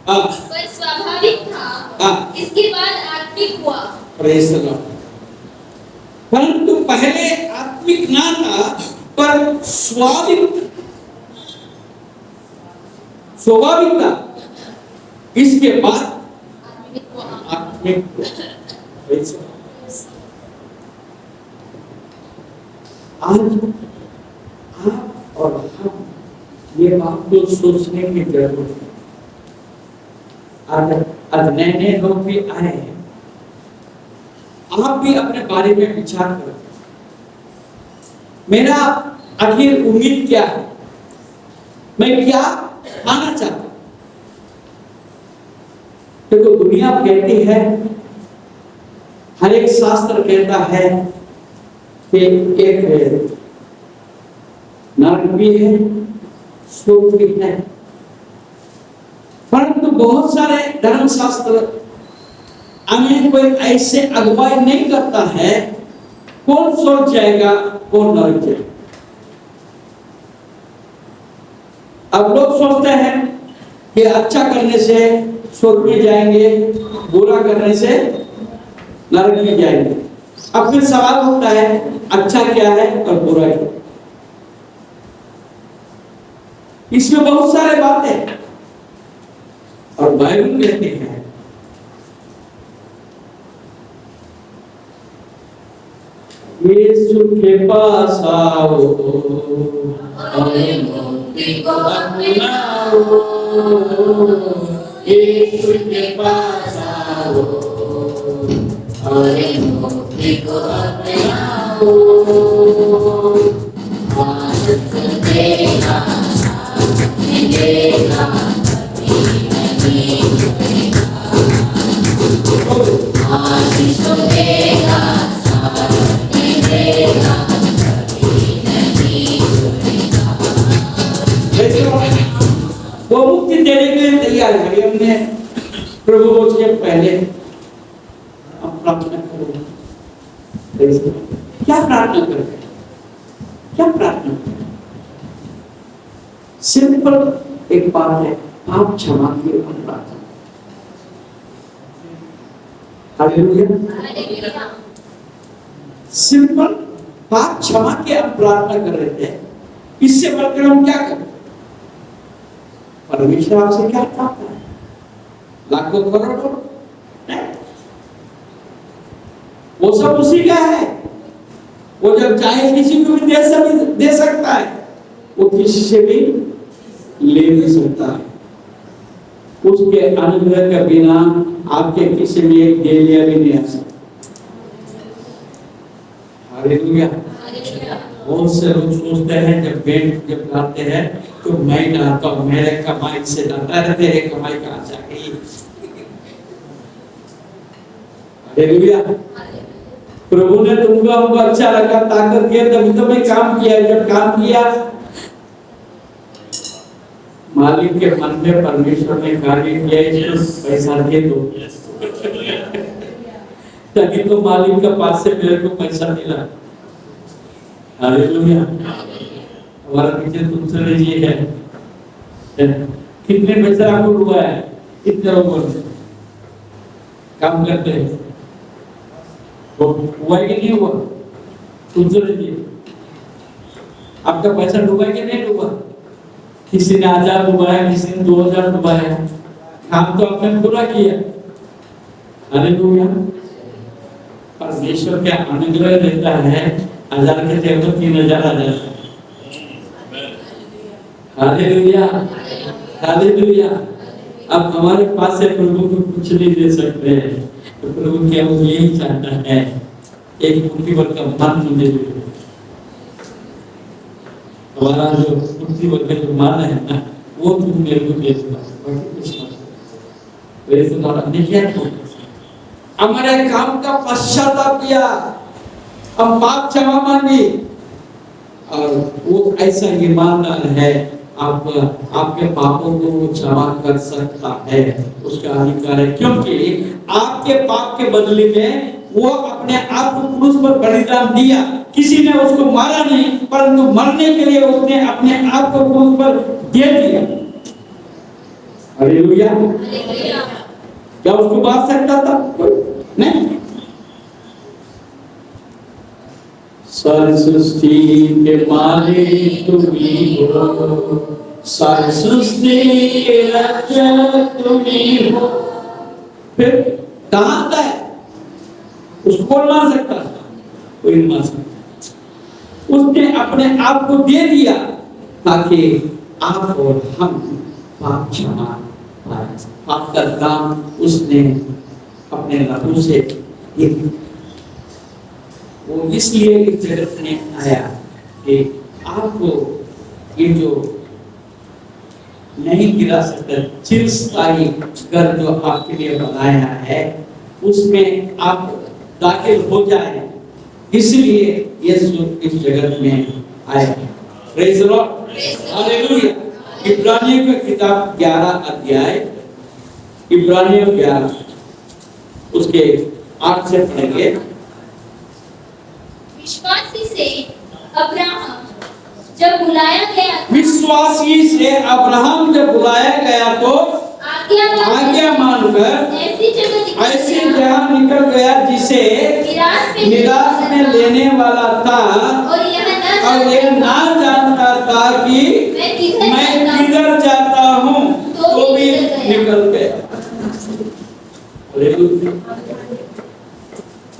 पर स्वाभाविक था, इसके बाद आत्मिक हुआ। Praise the Lord. परंतु पहले आत्मिक नाता पर स्वाभाविक था, इसके बाद आत्मिक हुआ। आज आप और हम ये बात को सोचने की जरूरत है। आज नए नए लोग भी आए हैं, आप भी अपने बारे में विचार करें, मेरा आखिर उम्मीद क्या है, मैं क्या पाना चाहता हूं। देखो दुनिया कहती है, हर एक शास्त्र कहता है कि एक नरक भी है, स्वर्ग भी है, परंतु बहुत सारे धर्म शास्त्र हमें कोई ऐसे अगुवाई नहीं करता है कौन स्वर्ग जाएगा कौन नरक जाएगा। अब लोग सोचते हैं कि अच्छा करने से स्वर्ग में जाएंगे, बुरा करने से नरक में जाएंगे। अब फिर सवाल होता है अच्छा क्या है और बुरा क्या है। इसमें बहुत सारे बातें, और बाइबल कहती है यीशु के पास आओ और मुक्ति को अपनाओ, यीशु के पास आओ और मुक्ति को अपनाओ। आनंद देगा, देगा, कभी नहीं छूटेगा। आशीष देगा, देगा, कभी नहीं छूटेगा। वो मुक्ति देने के लिए तैयार है। हमने प्रभु बोझ के पहले हम प्रार्थना करो। क्या प्रार्थना करें? क्या प्रार्थना करें? सिंपल एक बात है, आप क्षमा की प्रार्थना। हालेलुया। सिंपल पाप क्षमा के आप प्रार्थना कर रहे थे, इससे बढ़कर हम क्या करें? परमेश्वर आपसे क्या चाहता है? लाखों करोड़ों नहीं, वो सब उसी का है। वो जब चाहे किसी को भी दे सकता है, वो किसी से भी ले भी सकता है। उसके अनुग्रह के बिना आपके किसी में एक दे लिया भी नहीं आ सकता। हालेलुया। बहुत से लोग सोचते हैं जब बैंड जब गाते हैं तो मैं गाता हूँ, मेरे कमाई से गाता है, तेरे कमाई कहाँ से आई? हालेलुया। प्रभु ने तुमको हमको अच्छा लगा, ताकत दिया, तभी तो मैं काम किया। जब काम किया मालिक के मन में परमेश्वर ने कार्य किया, इसको पैसा दे दो। तभी तो मालिक के पास से मेरे को पैसा मिला। हालेलुया। हमारा पीछे दूसरे जी है, कितने पैसा आपको हुआ है? कितने लोगों से काम करते हैं, वो हुआ कि नहीं हुआ? दूसरे जी आपका पैसा डूबा कि नहीं डूबा? किसी ने 1000 डुबाया, किसी ने 2000 डुबाया, काम तो आपने पूरा किया। हालेलुया। परमेश्वर के अनुग्रह देता है, 1000 के जगह तो 3000 आ जाता है। Hallelujah, hallelujah. अब हमारे पास से प्रभु को कुछ नहीं दे सकते हैं, तो प्रभु क्या वो यही चाहता है, एक मुट्ठी भर का मन मुझे दे। हमारा जो मुट्ठी भर का जो मान है ना, वो तुम मेरे को दे दो, बाकी कुछ मत। वैसे हमारा नहीं क्या, हमारे काम का पश्चाताप किया, हम पाप क्षमा मांगी, और वो ऐसा ईमानदार है, आपके पापों को वो क्षमा कर सकता है, उसका अधिकार है। क्योंकि आपके पाप के बदले में वो अपने आप को क्रूस पर बलिदान दिया। किसी ने उसको मारा नहीं, परंतु मरने के लिए उसने अपने आप को क्रूस पर दे दिया। हालेलुया। क्या उसको बात सकता था? नहीं। सारी सृष्टि के मालिक तुम ही हो, सारी सृष्टि के रक्षक तुम ही हो। फिर कहाँ आता है? उसको कौन मान सकता? कोई नहीं मान सकता। उसने अपने आप को दे दिया ताकि आप और हम पाप क्षमा पाए। पाप का दाम उसने अपने लहू से दे दिया। वो इसलिए इस जगत में आया कि आपको ये जो नहीं गिरा सकता चिरस्थायी घर जो आपके लिए बनाया है, उसमें आप दाखिल हो जाए, इसलिए यीशु इस जगत में आया। Praise the Lord, hallelujah. इब्रानियों की किताब 11 अध्याय, इब्रानियों 11 उसके 8 से पढ़ेंगे। विश्वासी से अब्राहम जब बुलाया गया, विश्वासी से अब्राहम जब बुलाया गया तो आज्ञा मानकर ऐसी जगह निकल गया जिसे निराश में लेने वाला था, और यह ना जानता था कि मैं किधर जाता हूँ, तो भी निकल गया।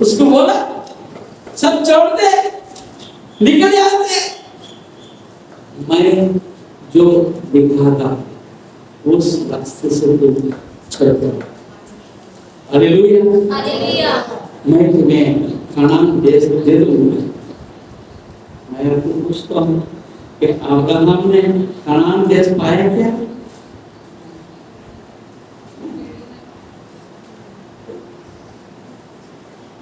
उसको बोला सब छोड़ दे, निकल जाते, मैं जो दिखाता उस रास्ते से तुम चल दो। Hallelujah, hallelujah. मैं तुम्हें कनान देश दे दूंगा। मैं आपको पूछता हूँ कि अब्राहम ने कनान देश पाया क्या?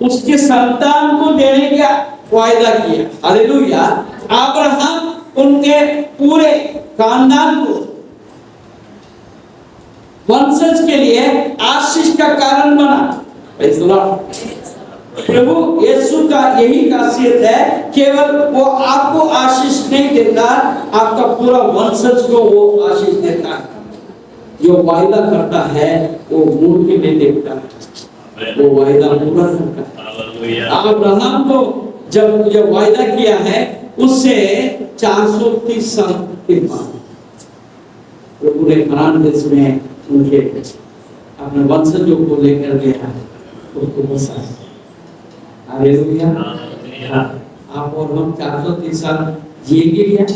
उसके संतान को देने का वायदा किया। हालेलुया। अब्राहम उनके पूरे खानदान को वंशज के लिए आशीष का कारण बना। Praise the Lord. प्रभु यीशु का यही खासियत है, केवल वो आपको आशीष नहीं देता, आपका पूरा वंशज को वो आशीष देता है। जो वायदा करता है वो मुंह के नहीं देखता है, वो वायदा पूरा करता है। अब्राहम को जब वायदा किया है उससे 430 साल के बाद प्रभु ने कनान देश में उनके अपने वंशजों को लेकर गया, उसको बसाया। हालेलुया। आप और हम 430 साल जिएंगे क्या?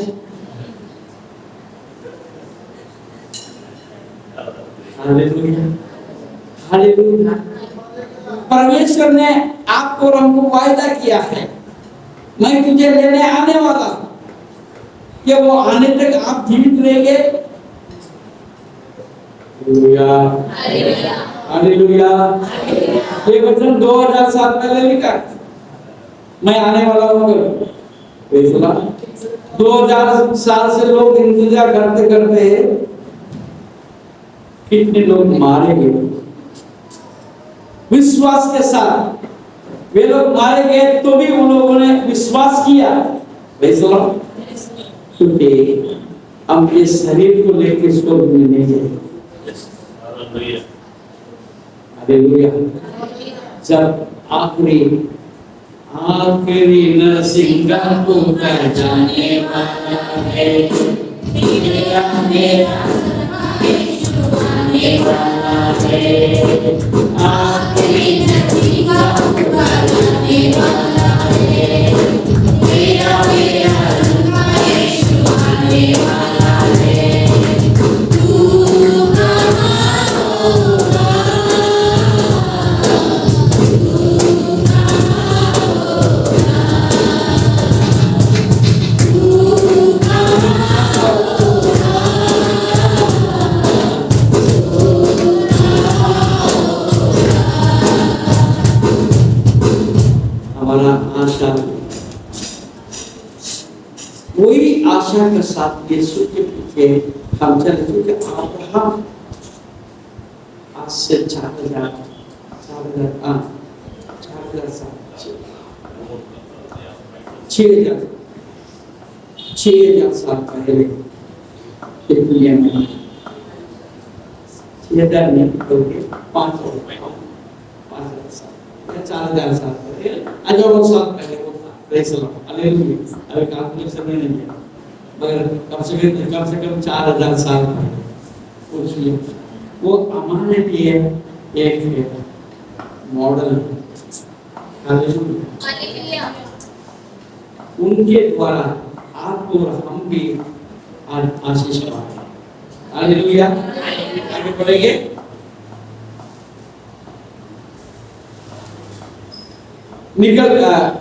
Hallelujah, hallelujah. परमेश्वर ने आपको और हमको वायदा किया है मैं तुझे लेने आने वाला हूं। कि वो आने तक आप जीवित रहेंगे। Hallelujah, hallelujah. ये वचन 2000 साल पहले लिखा, मैं आने वाला हूँ। 2000 साल से लोग इंतजार करते करते कितने लोग मारे गए विश्वास के साथ। वे लोग मारे गए तो भी उन लोगों ने विश्वास किया। क्योंकि हम इस शरीर को लेकर स्वर्ग में नहीं गए। हालेलुया। जब आखिरी नरसिंह को जाने वाला है, मेरा आने वाला है, आखिरी नरसिंह को जाने वाला है, मेरा यीशु आने वाला है। तू कहाँ होगा? हमारा आशा वही आशा के साथ यीशु के पीछे हम चले। क्योंकि अब्राहम आज से 4000 साल पहले दुनिया में 6000 नहीं बल्कि 5000 साल 4000 साल पहले, हजारों साल पहले वो था। Praise the Lord, hallelujah. अभी कैलकुलेशन में नहीं है, मगर कम से कम 4000 साल पहले उसलिए वो हमारे लिए एक मॉडल। हालेलुया। उनके द्वारा आप और हम भी आशीष पाएंगे। हालेलुया। आगे बढ़ेंगे।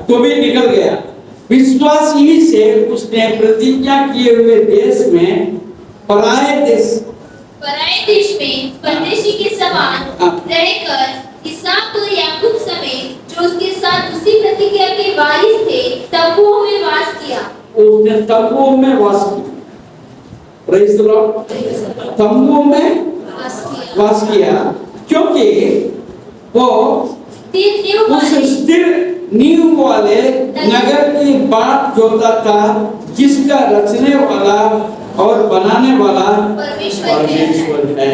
तो भी निकल गया। विश्वास ही से उसने प्रतिज्ञा किए हुए देश में पराये देश में परदेशी के समान रहकर इसहाक और याकूब समेत जो उसके साथ उसी प्रतिज्ञा के वारिस थे तंबुओं में वास किया। उसने तंबुओं में वास किया। Praise the Lord. तंबुओं में वास किया क्योंकि वो उस स्थिर नींव वाले नगर की बात जोता था जिसका रचने वाला और बनाने वाला परमेश्वर है।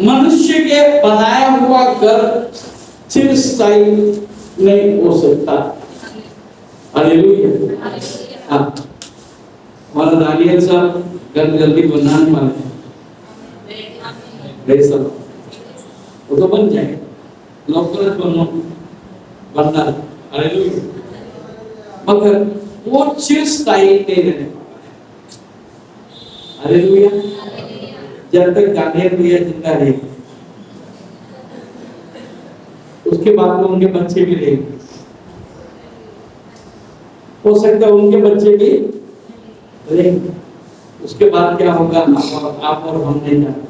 मनुष्य के बनाया हुआ घर चिरस्थायी नहीं हो सकता। हालेलुया। हमारा दानियल साहब घर जल्दी बनाने वाले हैं। वो तो बन जाएगा, लौकरत बनना। हालेलुया। मगर वो चिरस्थायी नहीं रहने वाला है। हालेलुया। जब तक दानियल भैया जिंदा रहेंगे उसके बाद में उनके बच्चे भी रहेंगे। हो सकता है उनके बच्चे भी रहेंगे। उसके बाद क्या होगा आप और हम नहीं जानते।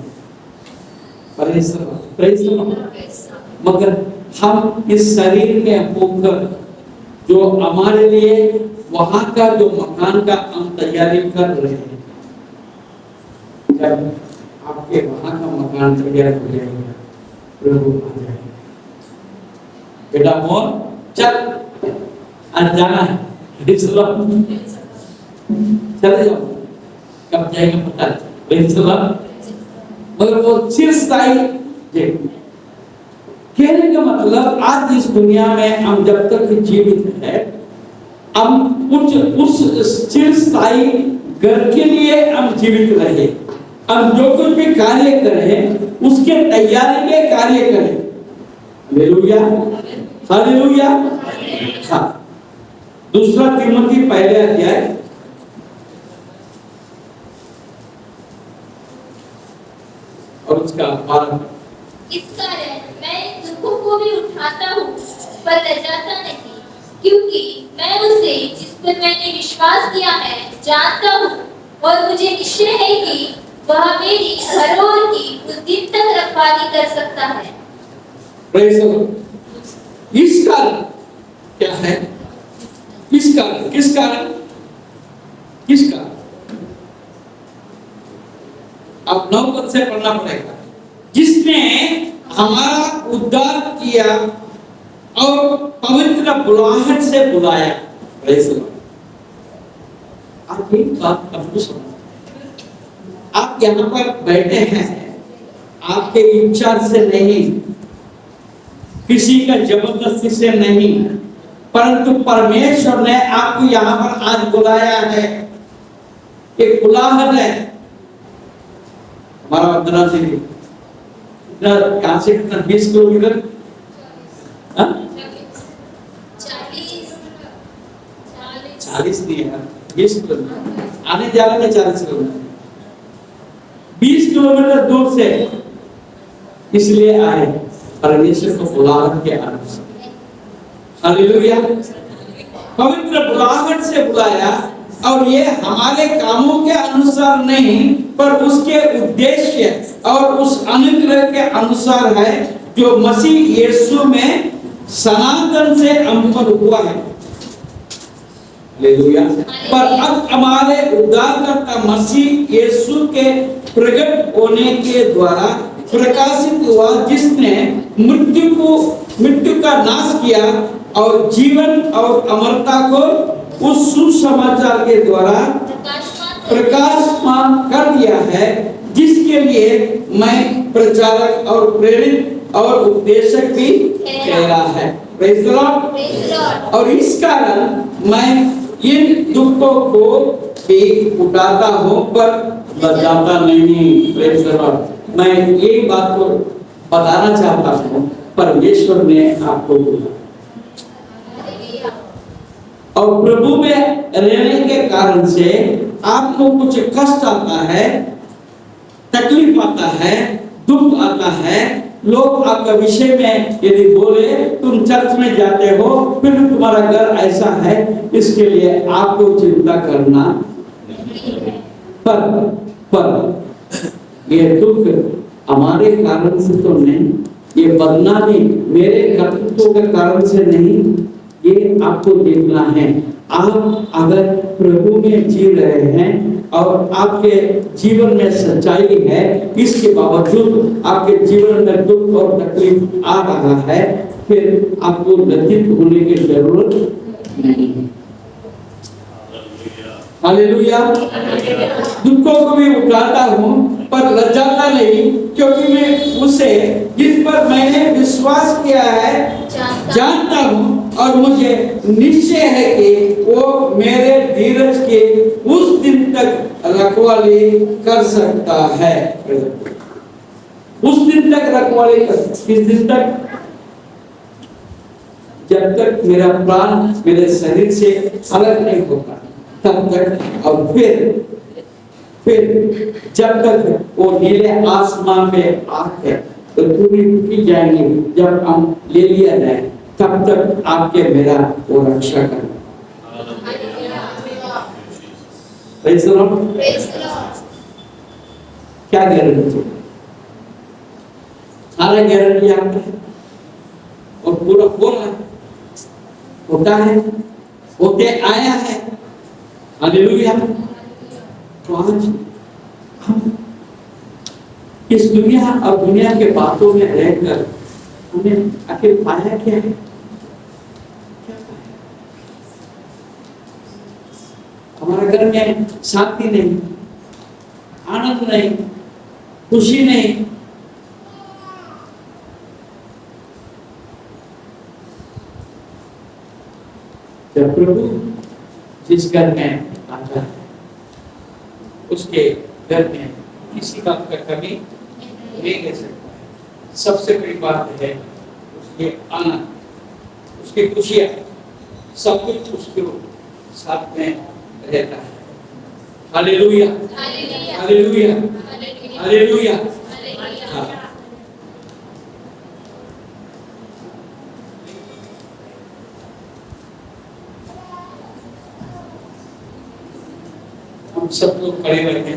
मगर हम इस शरीर में होकर जो हमारे लिए वहां का जो मकान का हम तैयारी कर रहे हैं, जब आपके वहां का मकान तैयार हो जाएगा प्रभु आ जाएगा। बेटा मोर चल आज जाना है, चले जाओ। कब जाएगा पता है। मगर वो चिरस्थायी कहने का मतलब आज इस दुनिया में हम जब तक जीवित है हम उस चिरस्थायी घर के लिए हम जीवित रहे। हम जो कुछ भी कार्य करें उसके तैयारी में कार्य करें। Hallelujah, hallelujah. हाँ, दूसरा तिमोथी पहले अध्याय और उसका 12। इस कारण मैं दुखों को भी उठाता हूँ पर लजाता नहीं कि पर मैंने विश्वास किया है, जानता हूँ और मुझे निश्चय है कि वह मेरी धरोहर की उस दिन तक रखवाली कर सकता है। Praise the Lord। इस कारण क्या है? किस कारण? किस कारण? किस कारण? अब 9 पद से पढ़ना पड़ेगा। जिसने हमारा उद्धार किया और पवित्र बुलाहट से बुलाया। Praise the Lord। आप एक बात आपको समझ, आप यहाँ पर बैठे हैं आपके इच्छा से नहीं, किसी का जबरदस्ती से नहीं, परंतु परमेश्वर ने आपको यहाँ पर आज बुलाया है। एक बुलाहट है। हमारा वंदना से यहाँ से कितना 20 किलोमीटर, 40 नहीं है, 20 किलोमीटर आने जाने में 40 किलोमीटर, 20 किलोमीटर दूर से इसलिए आए परमेश्वर को बुलाहट के अनुसार। हालेलुया। पवित्र बुलाहट से बुलाया, और ये हमारे कामों के अनुसार नहीं, पर उसके उद्देश्य और उस अनुग्रह के अनुसार है जो मसीह यीशु में सनातन से हम पर हुआ है। हालेलुया। पर अब हमारे उद्धारकर्ता मसीह यीशु के प्रकट होने के द्वारा प्रकाशित हुआ, जिसने मृत्यु का नाश किया और जीवन और अमरता को उस सुसमाचार के द्वारा प्रकाशमान कर दिया है, जिसके लिए मैं प्रचारक और प्रेरित और उपदेशक भी ठहरा है। Praise the Lord. और इस कारण मैं इन दुखों को भी उठाता हूँ पर लजाता नहीं। Praise the Lord. मैं ये बात को बताना चाहता हूँ, परमेश्वर ने आपको बुलाया और प्रभु में रहने के कारण से आपको कुछ कष्ट आता है, तकलीफ आता है, दुख आता है। लोग आपका विषय में यदि बोले तुम चर्च में जाते हो, फिर तुम्हारा घर ऐसा है, इसके लिए आपको चिंता करना। पर ये दुख हमारे कारण से तो नहीं, ये बदनामी मेरे कर्तव्यों के कारण से नहीं, ये आपको देखना है। आप अगर प्रभु में जी रहे हैं और आपके जीवन में सच्चाई है, इसके बावजूद आपके जीवन में दुख और तकलीफ आ रहा है, फिर आपको लज्जित होने की जरूरत नहीं है। हालेलुया। दुखों को भी उठाता हूँ पर लज्जाता नहीं, क्योंकि मैं उसे जिस पर मैंने विश्वास किया है जानता हूँ, और मुझे निश्चय है कि वो मेरे धीरज के उस दिन तक रखवाली कर सकता है। उस दिन तक रखवाली कर, किस दिन तक? जब तक मेरा प्राण मेरे शरीर से अलग नहीं होगा तब तक। और फिर जब तक वो नीले आसमान पे आके तो पूरी रुकी जाएंगी, जब हम ले लिया जाए तब तक आपके मेरा वो रक्षा करना। Praise the Lord. क्या गारंटी? सारा गारंटी आपका है और पूरा हो रहा है, होता है, होते आया है। हालेलुया। तो आज हम इस दुनिया और दुनिया के बातों में रहकर हमें आखिर पाया क्या है? हमारे घर में शांति नहीं, आनंद नहीं, खुशी नहीं। जब प्रभु जिस घर में आता है, उसके घर में किसी बात का कमी नहीं रह सकता है। सबसे बड़ी बात है उसके आनंद, उसकी खुशियाँ, सब कुछ उसके साथ में रहता है। Hallelujah, hallelujah, hallelujah. सब लोग खड़े रहेंगे।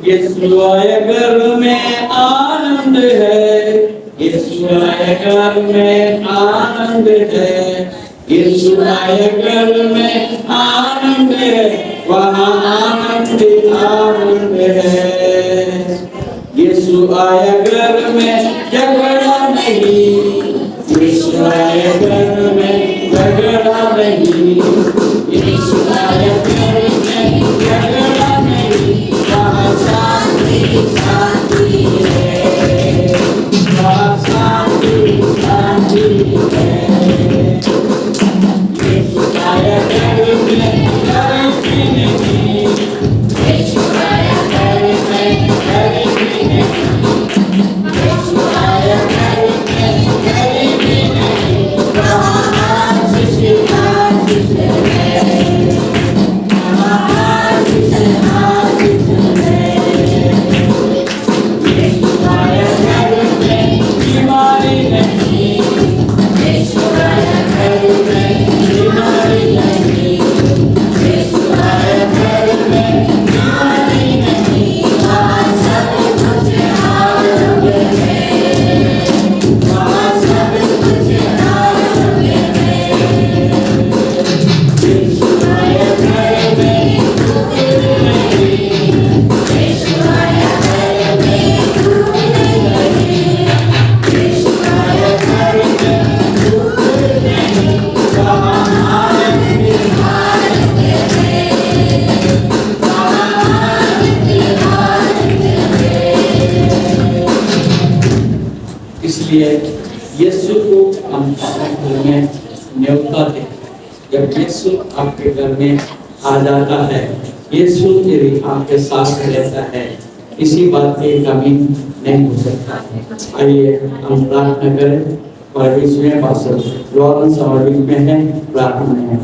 यीशु आए घर में आनंद है, यीशु आए घर में आनंद है, यीशु आए घर में आनंद है, वहाँ आनंद आनंद है। यीशु आए घर में झगड़ा नहीं, यीशु आए घर में झगड़ा नहीं, यीशु आए घर में झगड़ा नहीं, वहाँ शांति शांति है, वहाँ शांति शांति है। यीशु आए घर में गरीबी नहीं, यीशु आए घर में गरीबी नहीं, यीशु आए घर में गरीबी नहीं, वहाँ आशीष आशीष है, वहाँ आशीष आशीष है। यीशु आए घर में बीमारी नहीं, यीशु आए घर में बीमारी नहीं, यीशु आए घर में बीमारी नहीं, वहाँ सब कुछ आरोग्य है, वहाँ सब कुछ आरोग्य है। यीशु आए घर में दुख नहीं, यीशु आए घर में दुख नहीं, यीशु आए घर में दुख नहीं, वहाँ आनंद आनंद है, वहाँ आनंद आनंद है। इसलिए यीशु को हम अपने घर में न्योता दें। जब यीशु आपके घर में आ जाता है, यीशु यदि आपके साथ रहता है, इसी बात की कमी नहीं हो सकता। आइए हम प्रार्थना करें। और बीच में पास्टर लॉरेंस और बीच में है, प्रार्थना है।